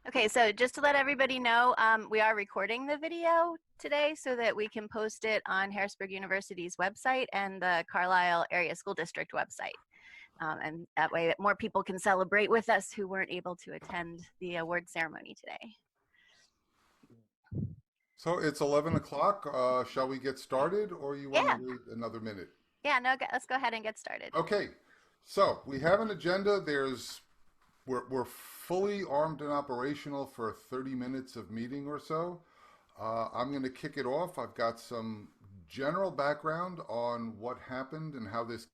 Okay, so just to let everybody know, we are recording the video today so that we can post it on Harrisburg University's website and the Carlisle Area School District website. And that way more people can celebrate with us who weren't able to attend the award ceremony today. So it's 11 o'clock. Shall we get started or you want to Yeah, wait another minute? yeah, no, let's go ahead and get started. Okay, so we have an agenda. We're fully armed and operational for 30 minutes of meeting or so. I'm going to kick it off. I've got some general background on what happened and how this,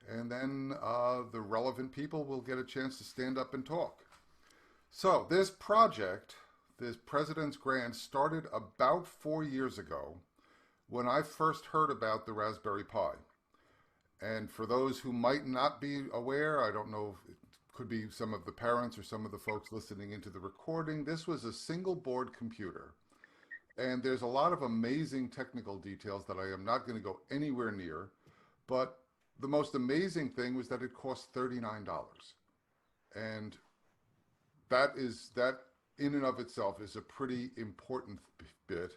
and then the relevant people will get a chance to stand up and talk. So this project, this President's Grant, started about 4 years ago when I first heard about the Raspberry Pi. And for those who might not be aware, I don't know if it could be some of the parents or some of the folks listening into the recording, this was a single board computer. And there's a lot of amazing technical details that I am not going to go anywhere near. But the most amazing thing was that it cost $39. And that in and of itself is a pretty important bit.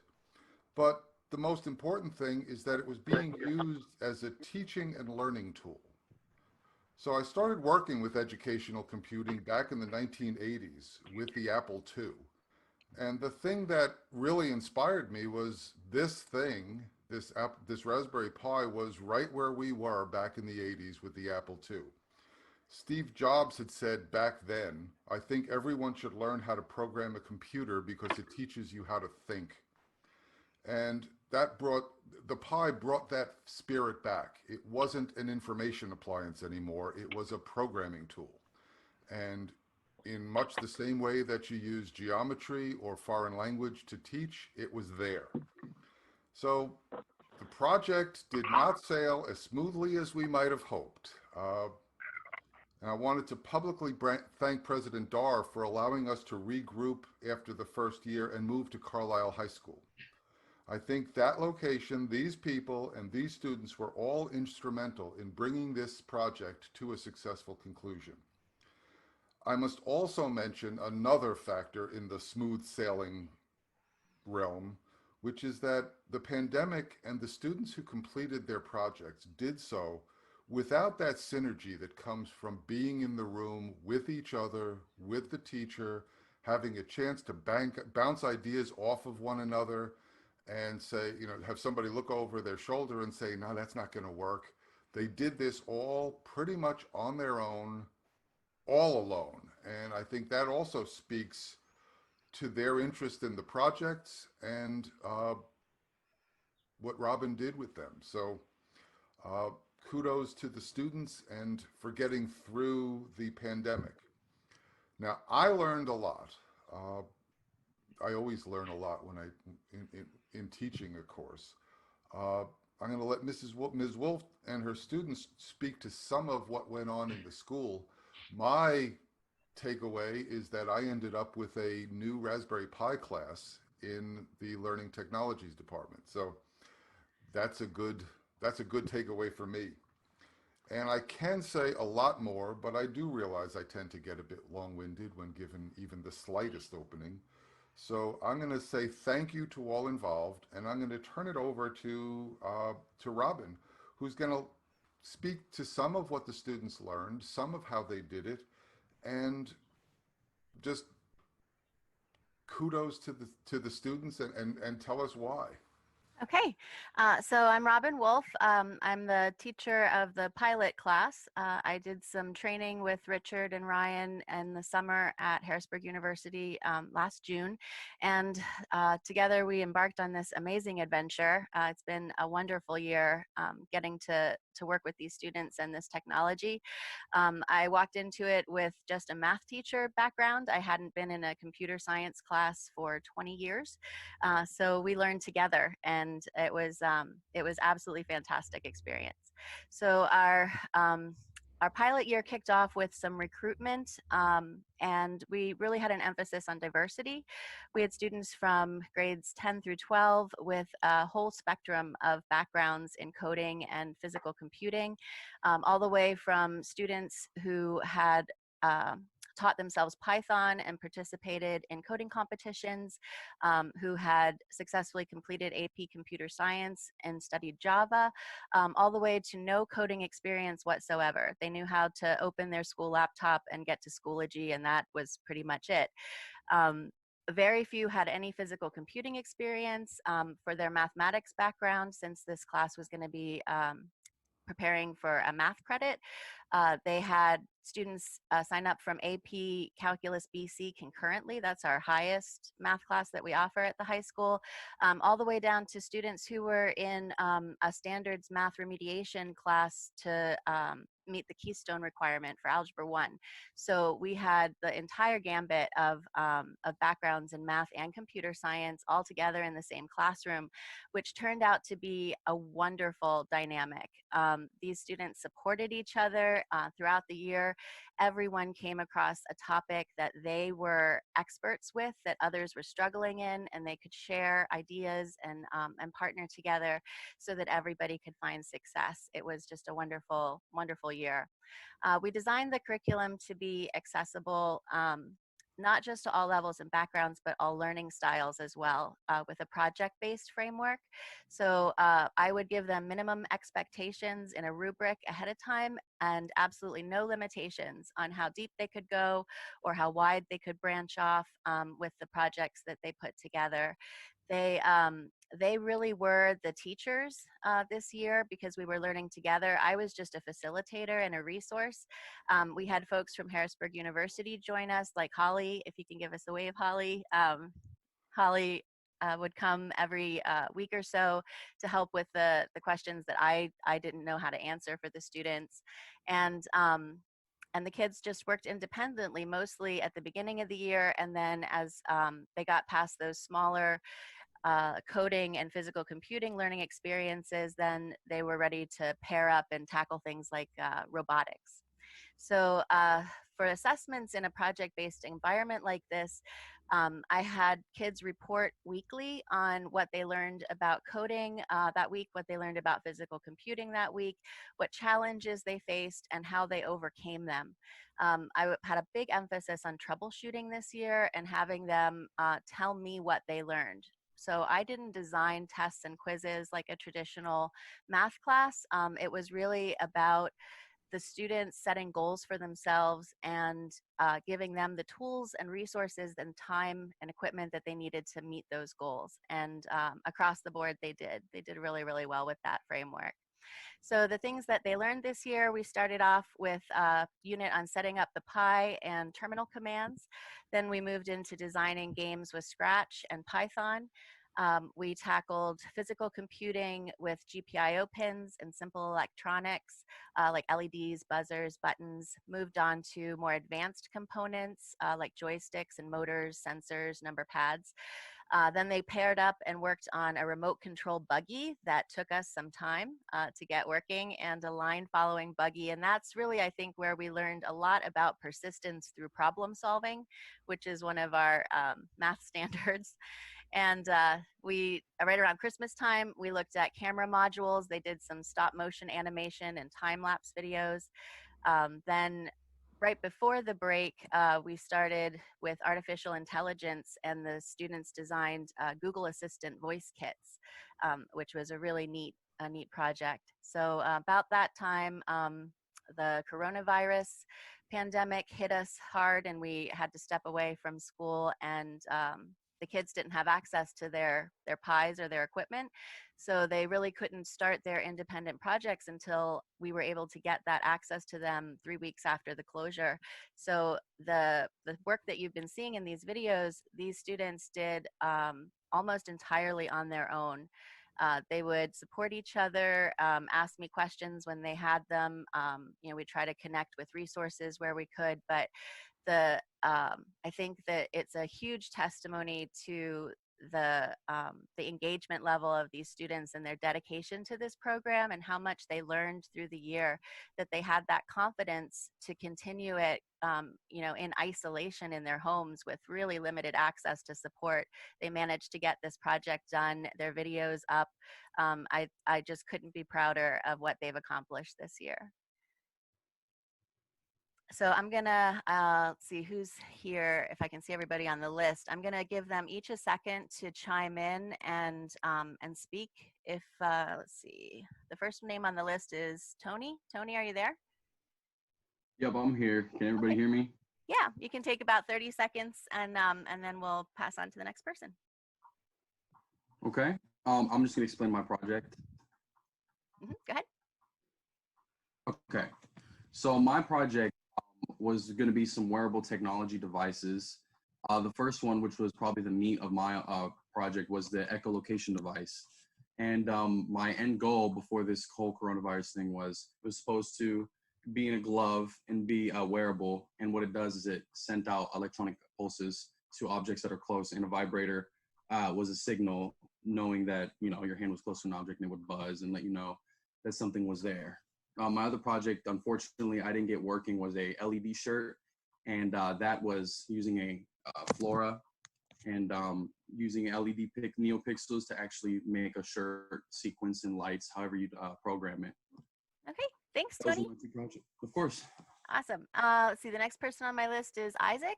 But the most important thing is that it was being used as a teaching and learning tool. So I started working with educational computing back in the 1980s with the Apple II. And the thing that really inspired me was this thing, this Raspberry Pi was right where we were back in the 80s with the Apple II. Steve Jobs had said back then, I think everyone should learn how to program a computer because it teaches you how to think. And the Pi brought that spirit back. It wasn't an information appliance anymore. It was a programming tool. And in much the same way that you use geometry or foreign language to teach, it was there. So the project did not sail as smoothly as we might have hoped. And I wanted to publicly thank President Dar for allowing us to regroup after the first year and move to Carlisle High School. I think that location, these people, and these students were all instrumental in bringing this project to a successful conclusion. I must also mention another factor in the smooth sailing realm, which is that the pandemic and the students who completed their projects did so without that synergy that comes from being in the room with each other, with the teacher, having a chance to bounce ideas off of one another and say, have somebody look over their shoulder and say, no, that's not going to work. They did this all pretty much on their own, all alone. And I think that also speaks to their interest in the projects and what Robin did with them. So uh, kudos to the students and for getting through the pandemic. Now, I learned a lot. I always learn a lot when in teaching a course. Uh, I'm going to let Ms. Wolfe and her students speak to some of what went on in the school. My takeaway is that I ended up with a new Raspberry Pi class in the Learning Technologies department. So that's a good takeaway for me. And I can say a lot more, but I do realize I tend to get a bit long-winded when given even the slightest opening. So I'm going to say thank you to all involved, and I'm going to turn it over to Robin, who's going to speak to some of what the students learned, some of how they did it, and just kudos to the students and tell us why. Okay, so I'm Robin Wolfe. I'm the teacher of the pilot class. I did some training with Richard and Ryan in the summer at Harrisburg University last June, and together we embarked on this amazing adventure. It's been a wonderful year getting to work with these students and this technology. I walked into it with just a math teacher background. I hadn't been in a computer science class for 20 years. So we learned together, and it was absolutely fantastic experience. So our pilot year kicked off with some recruitment, and we really had an emphasis on diversity. We had students from grades 10 through 12 with a whole spectrum of backgrounds in coding and physical computing, all the way from students who had taught themselves Python and participated in coding competitions, who had successfully completed AP Computer Science and studied Java, all the way to no coding experience whatsoever. They knew how to open their school laptop and get to Schoology, and that was pretty much it. Um, very few had any physical computing experience. For their mathematics background, since this class was going to be preparing for a math credit. They had students sign up from AP Calculus BC concurrently. That's our highest math class that we offer at the high school, all the way down to students who were in a standards math remediation class to meet the Keystone requirement for Algebra 1. So we had the entire gambit of backgrounds in math and computer science all together in the same classroom, which turned out to be a wonderful dynamic. These students supported each other throughout the year. Everyone came across a topic that they were experts with, that others were struggling in, and they could share ideas and partner together so that everybody could find success. It was just a wonderful, wonderful year. We designed the curriculum to be accessible, not just to all levels and backgrounds, but all learning styles as well, with a project-based framework. So I would give them minimum expectations in a rubric ahead of time and absolutely no limitations on how deep they could go or how wide they could branch off with the projects that they put together. They really were the teachers this year because we were learning together. I was just a facilitator and a resource. We had folks from Harrisburg University join us, like Holly, if you can give us a wave, Holly. Holly would come every week or so to help with the questions that I didn't know how to answer for the students. And the kids just worked independently, mostly at the beginning of the year. And then as they got past those smaller coding and physical computing learning experiences, then they were ready to pair up and tackle things like robotics. So for assessments in a project-based environment like this, I had kids report weekly on what they learned about coding that week, what they learned about physical computing that week, what challenges they faced, and how they overcame them. I had a big emphasis on troubleshooting this year and having them tell me what they learned. So I didn't design tests and quizzes like a traditional math class. It was really about the students setting goals for themselves and giving them the tools and resources and time and equipment that they needed to meet those goals. And across the board, they did. They did really, really well with that framework. So the things that they learned this year, we started off with a unit on setting up the Pi and terminal commands. Then we moved into designing games with Scratch and Python. We tackled physical computing with GPIO pins and simple electronics like LEDs, buzzers, buttons, moved on to more advanced components like joysticks and motors, sensors, number pads. Then they paired up and worked on a remote control buggy that took us some time to get working, and a line following buggy. And that's really, I think, where we learned a lot about persistence through problem solving, which is one of our math standards. And we, right around Christmas time, we looked at camera modules. They did some stop motion animation and time lapse videos. Then right before the break, we started with artificial intelligence, and the students designed Google Assistant voice kits, which was a neat project. So about that time, the coronavirus pandemic hit us hard, and we had to step away from school, and the kids didn't have access to their Pis or their equipment. So they really couldn't start their independent projects until we were able to get that access to them 3 weeks after the closure. So the work that you've been seeing in these videos, these students did almost entirely on their own. They would support each other, ask me questions when they had them. We try to connect with resources where we could, but I think that it's a huge testimony to the engagement level of these students and their dedication to this program, and how much they learned through the year, that they had that confidence to continue it in isolation in their homes with really limited access to support. They managed to get this project done, their videos up. I just couldn't be prouder of what they've accomplished this year. So I'm gonna see who's here. If I can see everybody on the list, I'm gonna give them each a second to chime in and speak. If let's see, the first name on the list is Tony. Tony, are you there? Yep, I'm here. Can everybody Okay. hear me? Yeah, you can take about 30 seconds, and then we'll pass on to the next person. Okay. I'm just gonna explain my project. Go ahead. Okay. So my project was going to be some wearable technology devices. The first one, which was probably the meat of my project, was the echolocation device. And my end goal before this whole coronavirus thing was supposed to be in a glove and be wearable. And what it does is it sent out electronic pulses to objects that are close, and a vibrator was a signal knowing that, you know, your hand was close to an object, and it would buzz and let you know that something was there. My other project, unfortunately, I didn't get working, was a LED shirt, and that was using a Flora and using LED neopixels to actually make a shirt sequence in lights, however you program it. Okay, thanks, Those Tony. were my two projects. Of course. Awesome. Let's see, the next person on my list is Isaac.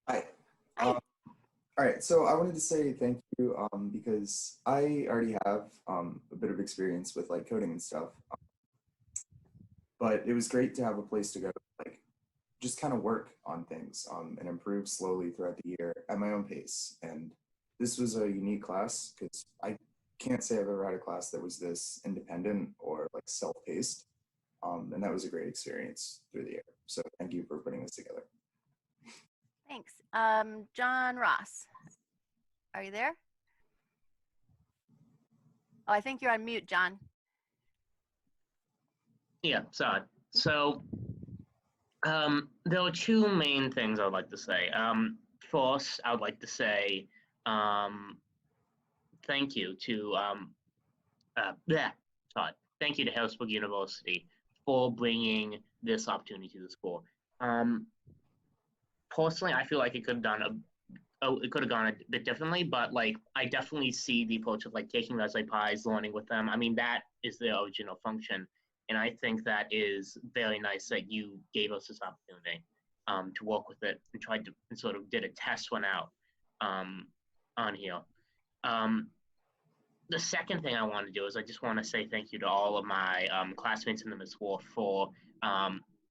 Hi. Hi. All right, so I wanted to say thank you because I already have a bit of experience with like coding and stuff, but it was great to have a place to go, like just kind of work on things and improve slowly throughout the year at my own pace. And this was a unique class because I can't say I've ever had a class that was this independent or like self-paced, and that was a great experience through the year. So thank you for putting this together. Thanks. John Ross, are you there? Oh, I think you're on mute, John. Yeah, sorry. So there were two main things I would like to say. First, I would like to say thank you to thank you to Harrisburg University for bringing this opportunity to the school. Personally, I feel like it could have gone a bit differently, but like I definitely see the approach of like taking Raspberry Pis, learning with them. I mean, that is the original function, and I think that is very nice that you gave us this opportunity to work with it and tried to and sort of did a test one out on here. The second thing I want to do is I just want to say thank you to all of my classmates in the Miss Wolfe for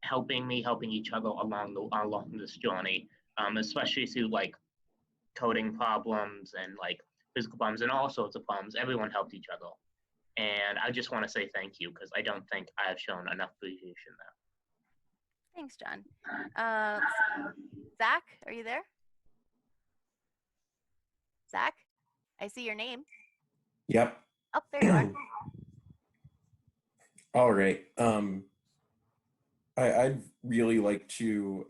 helping each other along this journey, especially through like coding problems and like physical problems and all sorts of problems. Everyone helped each other, and I just want to say thank you because I don't think I have shown enough appreciation there. Thanks, John. Zach, are you there? Zach, I see your name. Yep. Oh, there you are. All right. I'd really like to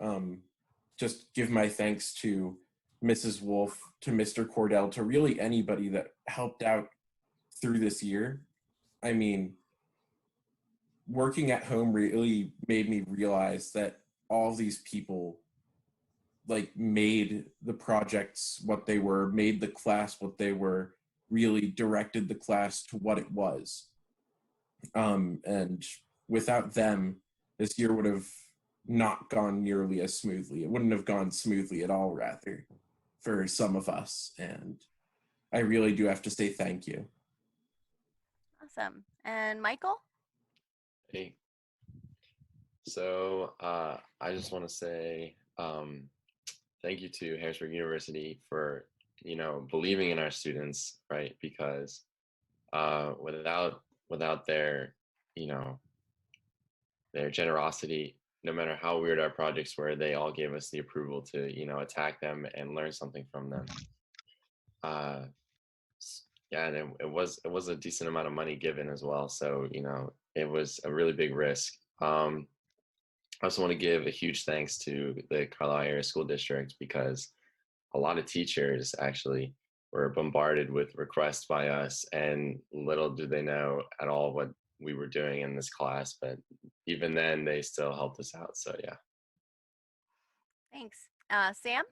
just give my thanks to Mrs. Wolfe, to Mr. Cordell, to really anybody that helped out through this year. I mean, working at home really made me realize that all these people like made the projects what they were, made the class what they were, really directed the class to what it was. And without them, this year would have not gone nearly as smoothly. It wouldn't have gone smoothly at all, rather, for some of us. And I really do have to say thank you. Awesome. And Michael? Hey. So I just want to say thank you to Harrisburg University for, you know, believing in our students, right? Because without their, you know, their generosity, no matter how weird our projects were, they all gave us the approval to, you know, attack them and learn something from them. Yeah, and it was a decent amount of money given as well. So, you know, it was a really big risk. I also want to give a huge thanks to the Carlisle Area School District because a lot of teachers actually were bombarded with requests by us, and little do they know at all what we were doing in this class, but even then they still helped us out. So yeah. Thanks. Sam?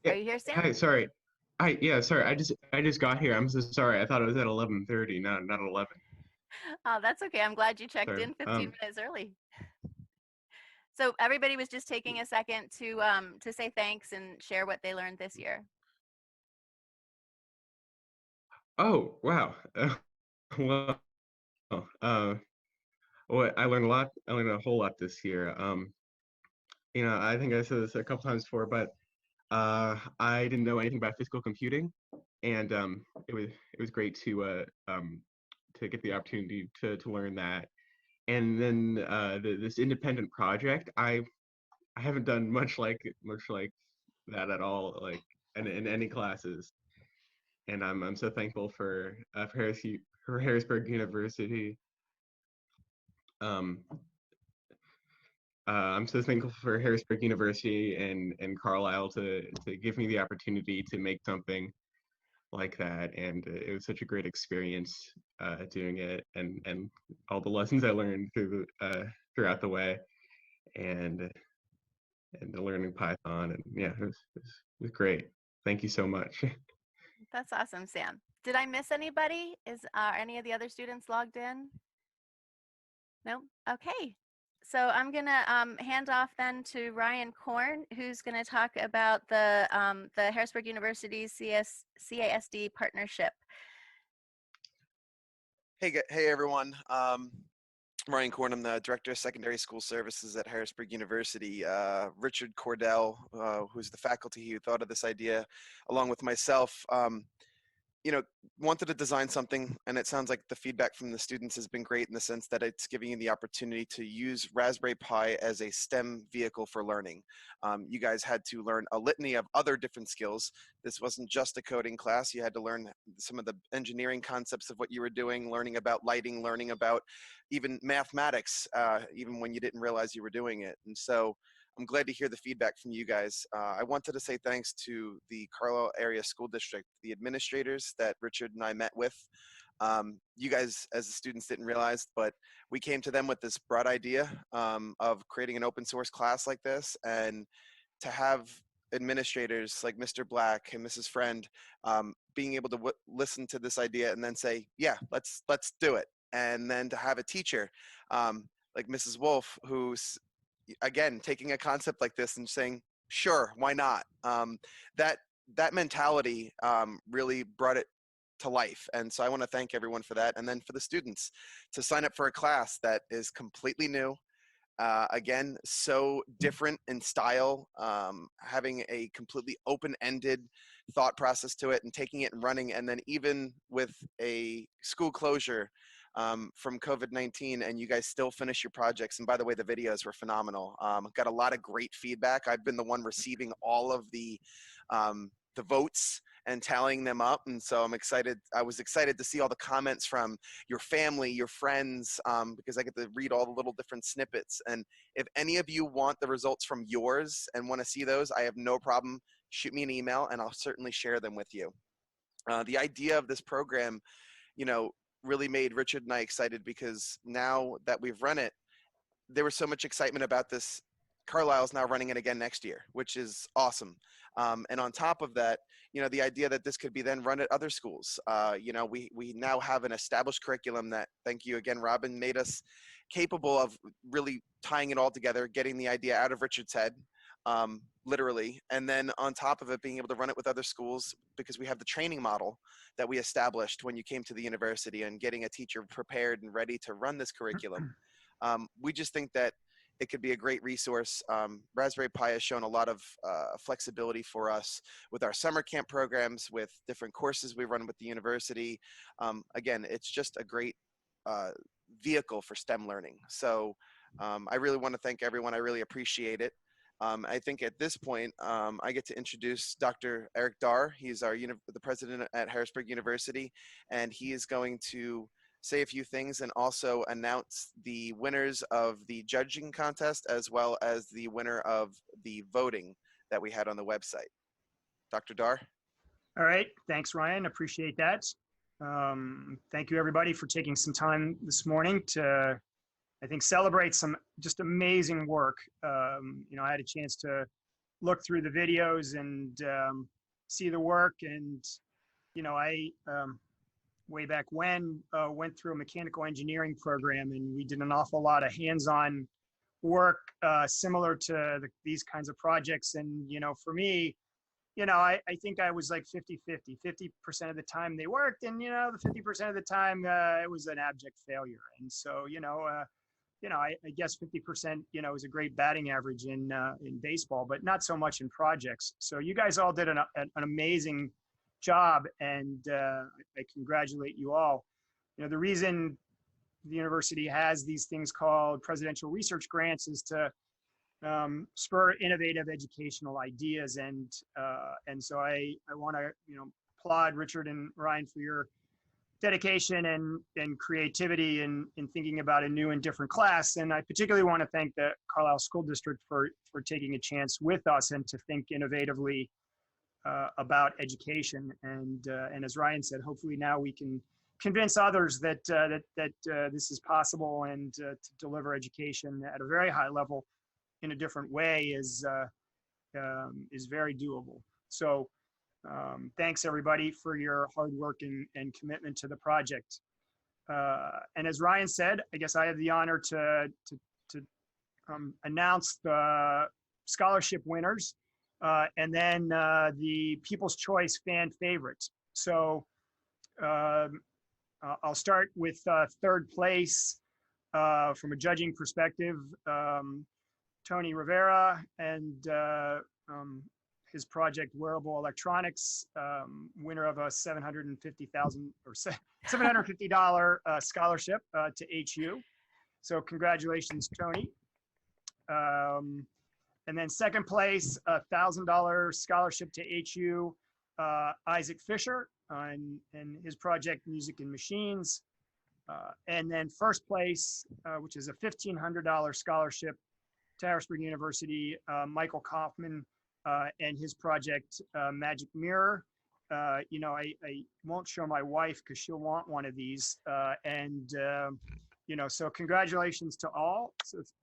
Yeah. Are you here, Sam? Hi, sorry. Sorry. I just got here. I'm so sorry. I thought it was at 11:30, not 11. Oh, that's okay. I'm glad you checked Sorry. in 15 minutes early. So everybody was just taking a second to say thanks and share what they learned this year. Oh, wow. Well, well, I learned a lot. I learned a whole lot this year. I think I said this a couple times before, but I didn't know anything about physical computing, and it was great to get the opportunity to learn that. And then this independent project, I haven't done much like that at all, like in any classes. And I'm so thankful for Harrisburg University. Um, I'm so thankful for Harrisburg University and Carlisle to give me the opportunity to make something like that, and it was such a great experience doing it, and all the lessons I learned throughout the way, and and the learning Python, and yeah, it was great. Thank you so much. That's awesome, Sam. Did I miss anybody? Is any of the other students logged in? No? Okay. So I'm going to hand off then to Ryan Korn, who's going to talk about the Harrisburg University CASD partnership. Hey everyone. Ryan Korn, I'm the Director of Secondary School Services at Harrisburg University. Richard Cordell, who's the faculty who thought of this idea, along with myself, wanted to design something, and it sounds like the feedback from the students has been great in the sense that it's giving you the opportunity to use Raspberry Pi as a STEM vehicle for learning. You guys had to learn a litany of other different skills. This wasn't just a coding class. You had to learn some of the engineering concepts of what you were doing, learning about lighting, learning about even mathematics, even when you didn't realize you were doing it. And so I'm glad to hear the feedback from you guys. I wanted to say thanks to the Carlisle Area School District, the administrators that Richard and I met with. You guys, as the students, didn't realize, but we came to them with this broad idea of creating an open source class like this, and to have administrators like Mr. Black and Mrs. Friend being able to listen to this idea and then say, yeah, let's do it. And then to have a teacher like Mrs. Wolfe, who's again taking a concept like this and saying, sure, why not? That mentality really brought it to life. And so I want to thank everyone for that. And then for the students to sign up for a class that is completely new. Again, so different in style, having a completely open-ended thought process to it and taking it and running. And then even with a school closure from COVID-19, and you guys still finish your projects. And by the way, the videos were phenomenal. Got a lot of great feedback. I've been the one receiving all of the votes and tallying them up. And so I'm excited. I was excited to see all the comments from your family, your friends, because I get to read all the little different snippets. And if any of you want the results from yours and want to see those, I have no problem. Shoot me an email and I'll certainly share them with you. The idea of this program, really made Richard and I excited, because now that we've run it, there was so much excitement about this. Carlisle's now running it again next year, which is awesome. And on top of that, the idea that this could be then run at other schools. We now have an established curriculum that, thank you again, Robin, made us capable of really tying it all together, getting the idea out of Richard's head, literally. And then on top of it, being able to run it with other schools, because we have the training model that we established when you came to the university, and getting a teacher prepared and ready to run this curriculum. We just think that it could be a great resource. Raspberry Pi has shown a lot of flexibility for us with our summer camp programs, with different courses we run with the university. Again, it's just a great vehicle for STEM learning. So I really want to thank everyone. I really appreciate it. I think at this point, I get to introduce Dr. Eric Dar. He's the president at Harrisburg University, and he is going to say a few things and also announce the winners of the judging contest, as well as the winner of the voting that we had on the website. Dr. Dar? All right, thanks, Ryan. Appreciate that. Thank you, everybody, for taking some time this morning to, I think, celebrate some just amazing work. I had a chance to look through the videos and see the work, and way back when, went through a mechanical engineering program, and we did an awful lot of hands-on work similar to these kinds of projects. And, for me, I think I was like 50-50. 50% of the time they worked, and, the 50% of the time it was an abject failure. And so, I guess 50%, is a great batting average in baseball, but not so much in projects. So you guys all did an amazing job, and I congratulate you all. The reason the university has these things called presidential research grants is to spur innovative educational ideas, and so I want to applaud Richard and Ryan for your dedication and creativity in thinking about a new and different class. And I particularly want to thank the Carlisle School District for taking a chance with us and to think innovatively about education. And as Ryan said, hopefully now we can convince others that this is possible, and to deliver education at a very high level in a different way is very doable. So thanks everybody for your hard work and commitment to the project. And as Ryan said, I guess I have the honor to announce the scholarship winners and then the People's Choice fan favorites. So I'll start with third place from a judging perspective. Tony Rivera and his project Wearable Electronics, winner of a $750 scholarship to HU. So congratulations, Tony. And then second place, $1,000 scholarship to HU, Isaac Fisher and his project Music and Machines. And then first place, which is a $1,500 scholarship to Harrisburg University, Michael Kaufman and his project Magic Mirror. I won't show my wife because she'll want one of these. So congratulations to all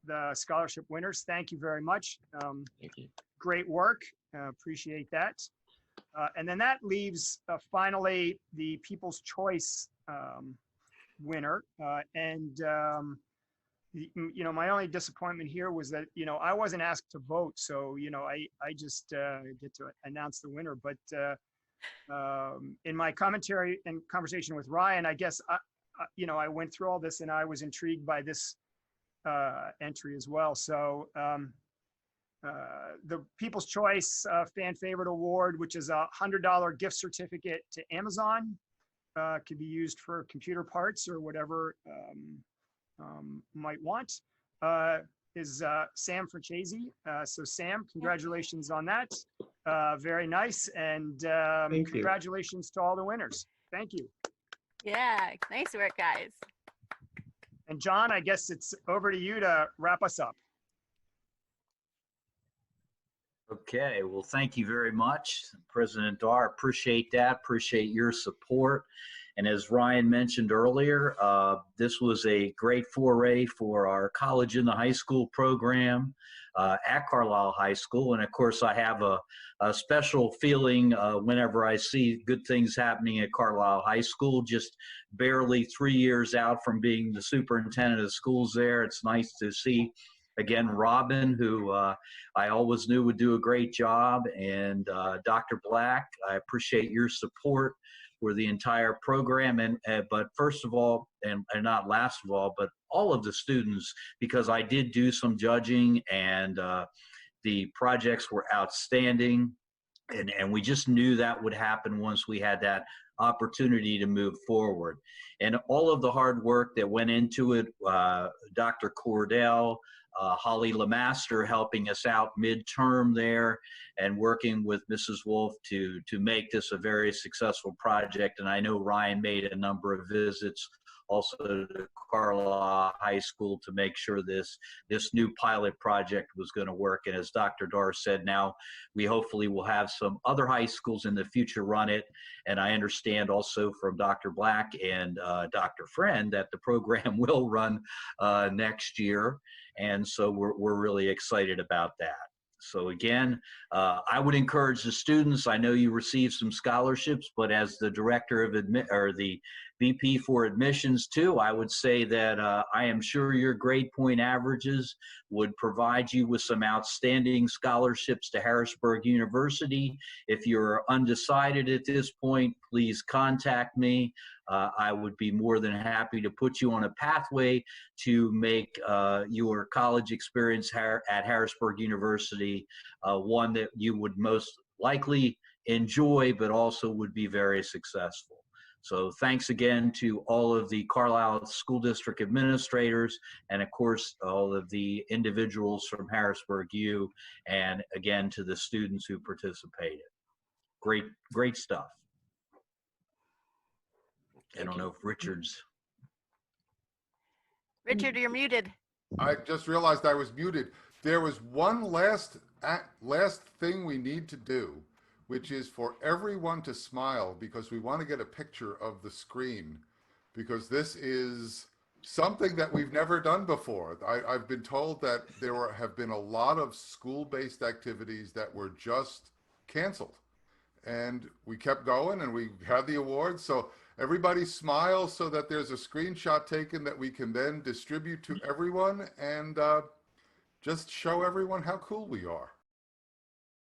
the scholarship winners. Thank you very much. Thank you. Great work. Appreciate that. And then that leaves finally the People's Choice winner. My only disappointment here was that, I wasn't asked to vote. So, I just get to announce the winner. But in my commentary and conversation with Ryan, I guess, I went through all this and I was intrigued by this entry as well. So the People's Choice Fan Favorite Award, which is a $100 gift certificate to Amazon, could be used for computer parts or whatever might want, is Sam Francesi. So Sam, congratulations on that. Very nice. And congratulations to all the winners. Thank you. Yeah, nice work, guys. And John, I guess it's over to you to wrap us up. Okay, well, thank you very much, President Dar. Appreciate that. Appreciate your support. And as Ryan mentioned earlier, this was a great foray for our College in the High School program at Carlisle High School. And of course, I have a special feeling whenever I see good things happening at Carlisle High School. Just barely 3 years out from being the superintendent of schools there, it's nice to see again Robin, who I always knew would do a great job, and Dr. Black. I appreciate your support for the entire program, and but first of all, and not last of all, but all of the students, because I did do some judging, and the projects were outstanding, and we just knew that would happen once we had that opportunity to move forward. And all of the hard work that went into it, Dr. Cordell, Holly Lemaster helping us out midterm there, and working with Mrs. Wolfe to make this a very successful project. And I know Ryan made a number of visits also to Carlisle High School to make sure this new pilot project was going to work. And as Dr. Dar said, now we hopefully will have some other high schools in the future run it. And I understand also from Dr. Black and Dr. Friend that the program will run next year. And so we're really excited about that. So again, I would encourage the students. I know you received some scholarships, but as the director of the VP for admissions too, I would say that I am sure your grade point averages would provide you with some outstanding scholarships to Harrisburg University. If you're undecided at this point, please contact me. I would be more than happy to put you on a pathway to make your college experience at Harrisburg University one that you would most likely enjoy, but also would be very successful. So thanks again to all of the Carlisle School District administrators, and of course, all of the individuals from Harrisburg U, and again to the students who participated. Great, great stuff. I don't know if Richard's. Richard, you're muted. I just realized I was muted. There was one last thing we need to do, which is for everyone to smile, because we want to get a picture of the screen, because this is something that we've never done before. I've been told that there have been a lot of school-based activities that were just canceled, and we kept going and we had the awards. So everybody smiles so that there's a screenshot taken that we can then distribute to everyone and just show everyone how cool we are.